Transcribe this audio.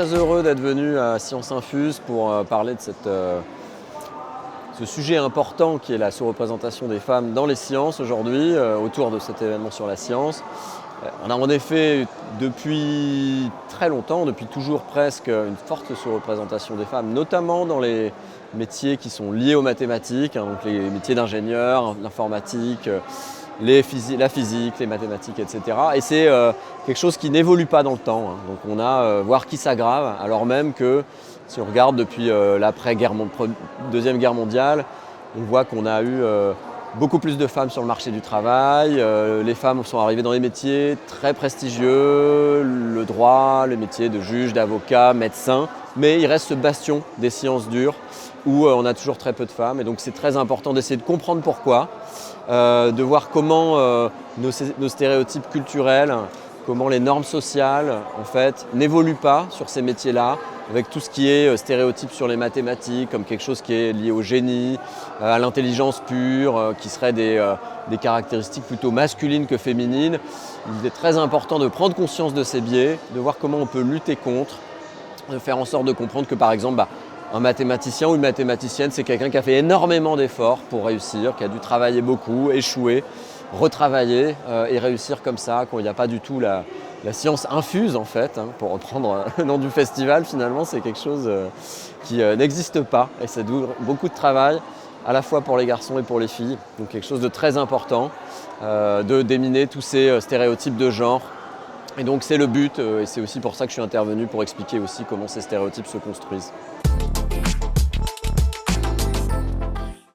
très heureux d'être venu à Science Infuse pour parler de ce sujet important qui est la sous-représentation des femmes dans les sciences aujourd'hui, autour de cet événement sur la science. On a en effet depuis très longtemps, depuis toujours presque, une forte sous-représentation des femmes, notamment dans les métiers qui sont liés aux mathématiques, donc les métiers d'ingénieur, l'informatique, la physique, les mathématiques, etc. Et c'est quelque chose qui n'évolue pas dans le temps. Donc on a, voire qui s'aggrave, alors même que si on regarde depuis Deuxième Guerre mondiale, on voit qu'on a eu beaucoup plus de femmes sur le marché du travail. Les femmes sont arrivées dans des métiers très prestigieux, le droit, les métiers de juge, d'avocat, médecin. Mais il reste ce bastion des sciences dures où on a toujours très peu de femmes. Et donc c'est très important d'essayer de comprendre pourquoi, de voir comment nos stéréotypes culturels, comment les normes sociales en fait n'évoluent pas sur ces métiers-là, avec tout ce qui est stéréotypes sur les mathématiques, comme quelque chose qui est lié au génie, à l'intelligence pure, qui seraient des caractéristiques plutôt masculines que féminines. Il est très important de prendre conscience de ces biais, de voir comment on peut lutter contre, de faire en sorte de comprendre que par exemple, un mathématicien ou une mathématicienne, c'est quelqu'un qui a fait énormément d'efforts pour réussir, qui a dû travailler beaucoup, échouer, retravailler et réussir comme ça, quand il n'y a pas du tout la science infuse en fait, pour reprendre le nom du festival, finalement c'est quelque chose qui n'existe pas et ça demande beaucoup de travail à la fois pour les garçons et pour les filles, donc quelque chose de très important, de déminer tous ces stéréotypes de genre. Et donc c'est le but et c'est aussi pour ça que je suis intervenu pour expliquer aussi comment ces stéréotypes se construisent.